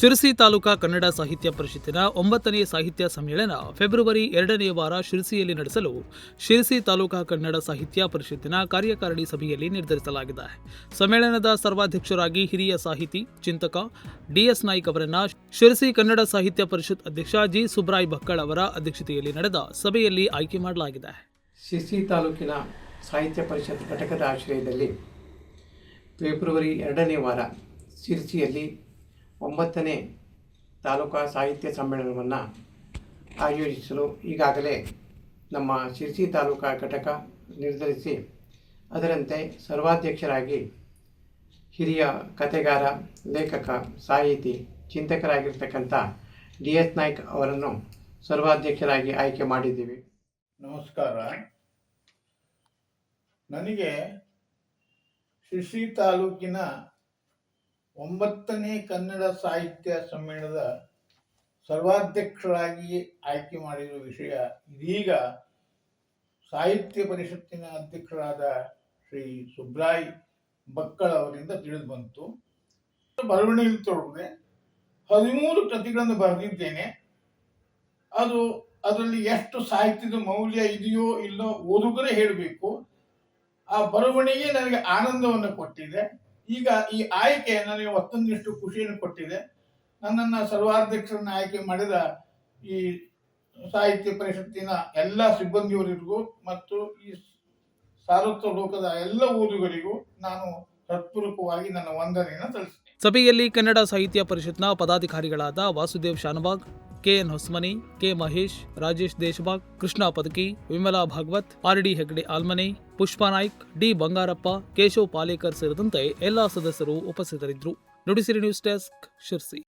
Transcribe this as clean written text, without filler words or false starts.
ಶಿರಸಿ ತಾಲೂಕಾ ಕನ್ನಡ ಸಾಹಿತ್ಯ ಪರಿಷತ್ತಿನ 9ನೇ ಸಾಹಿತ್ಯ ಸಮ್ಮೇಳನ ಫೆಬ್ರವರಿ 2ನೇ ವಾರ ಶಿರಸಿಯಲ್ಲಿ ನಡೆಸಲು ಶಿರಸಿ ತಾಲೂಕಾ ಕನ್ನಡ ಸಾಹಿತ್ಯ ಪರಿಷತ್ತಿನ ಕಾರ್ಯಕಾರಿಣಿ ಸಭೆಯಲ್ಲಿ ನಿರ್ಧರಿಸಲಾಗಿದೆ. ಸಮ್ಮೇಳನದ ಸರ್ವಾಧ್ಯಕ್ಷರಾಗಿ ಹಿರಿಯ ಸಾಹಿತಿ, ಚಿಂತಕ ಡಿಎಸ್ ನಾಯ್ಕ್ ಅವರನ್ನ ಶಿರಸಿ ಕನ್ನಡ ಸಾಹಿತ್ಯ ಪರಿಷತ್ ಅಧ್ಯಕ್ಷ ಜಿ ಸುಬ್ರಾಯ್ ಭಕ್ಕಳ್ ಅವರ ಅಧ್ಯಕ್ಷತೆಯಲ್ಲಿ ನಡೆದ ಸಭೆಯಲ್ಲಿ ಆಯ್ಕೆ ಮಾಡಲಾಗಿದೆ. ಶಿರಸಿ ತಾಲೂಕಿನ ಸಾಹಿತ್ಯ ಪರಿಷತ್ ಘಟಕದ ಆಶ್ರಯದಲ್ಲಿ ಫೆಬ್ರವರಿ 2ನೇ ವಾರ ಶಿರಸಿಯಲ್ಲಿ 9ನೇ ತಾಲೂಕಾ ಸಾಹಿತ್ಯ ಸಮ್ಮೇಳನವನ್ನು ಆಯೋಜಿಸಲು ಈಗಾಗಲೇ ನಮ್ಮ ಶಿರಸಿ ತಾಲೂಕಾ ಘಟಕ ನಿರ್ಧರಿಸಿ ಅದರಂತೆ ಸರ್ವಾಧ್ಯಕ್ಷರಾಗಿ ಹಿರಿಯ ಕಥೆಗಾರ, ಲೇಖಕ, ಸಾಹಿತಿ, ಚಿಂತಕರಾಗಿರ್ತಕ್ಕಂಥ ಡಿಎಸ್ ನಾಯ್ಕ್ ಅವರನ್ನು ಸರ್ವಾಧ್ಯಕ್ಷರಾಗಿ ಆಯ್ಕೆ ಮಾಡಿದ್ದೀವಿ. ನಮಸ್ಕಾರ. ನನಗೆ ಶಿರಸಿ ತಾಲೂಕಿನ 9ನೇ ಕನ್ನಡ ಸಾಹಿತ್ಯ ಸಮ್ಮೇಳನದ ಸರ್ವಾಧ್ಯಕ್ಷರಾಗಿ ಆಯ್ಕೆ ಮಾಡಿರುವ ವಿಷಯ ಇದೀಗ ಸಾಹಿತ್ಯ ಪರಿಷತ್ತಿನ ಅಧ್ಯಕ್ಷರಾದ ಶ್ರೀ ಸುಬ್ರಾಯ್ ಭಕ್ಕಳ್ ಅವರಿಂದ ತಿಳಿದು ಬಂತು. ಬರವಣಿಗೆಯಲ್ಲಿ ತೊಡಗಿದೆ. 13 ಕೃತಿಗಳನ್ನು ಬರೆದಿದ್ದೇನೆ. ಅದರಲ್ಲಿ ಎಷ್ಟು ಸಾಹಿತ್ಯದ ಮೌಲ್ಯ ಇದೆಯೋ ಇಲ್ಲೋ ಓದುಗರೇ ಹೇಳಬೇಕು. ಆ ಬರವಣಿಗೆ ನನಗೆ ಆನಂದವನ್ನು ಕೊಟ್ಟಿದೆ. ಈಗ ಈ ಆಯ್ಕೆ ನನಗೆ ಮತ್ತೊಂದಿಷ್ಟು ಖುಷಿಯನ್ನು ಕೊಟ್ಟಿದೆ. ನನ್ನನ್ನು ಸರ್ವಾಧ್ಯಕ್ಷರನ್ನು ಆಯ್ಕೆ ಮಾಡಿದ ಈ ಸಾಹಿತ್ಯ ಪರಿಷತ್ತಿನ ಎಲ್ಲ ಸಿಬ್ಬಂದಿಯವರಿಗೂ ಮತ್ತು ಈ ಸಾರ್ವತ್ರಿಕ ಲೋಕದ ಎಲ್ಲ ಓದುಗರಿಗೂ ನಾನು ಹೃತ್ಪೂರ್ವಕವಾಗಿ ನನ್ನ ವಂದನೆಯನ್ನು ಸಲ್ಲಿಸುತ್ತೇನೆ. ಸಭೆಯಲ್ಲಿ ಕನ್ನಡ ಸಾಹಿತ್ಯ ಪರಿಷತ್ನ ಪದಾಧಿಕಾರಿಗಳಾದ Vasudev Shanbhag, KN Hosmani, K Mahesh, Rajesh Deshbhag, Krishna Padaki, Vimala Bhagwat, RD Hegde Almane, Pushpa Naik, D Bangarappa, Keshav Palekar ಸೇರಿದಂತೆ ಎಲ್ಲಾ ಸದಸ್ಯರು ಉಪಸ್ಥಿತರಿದ್ದರು. Nudisiri news desk, Sirsi.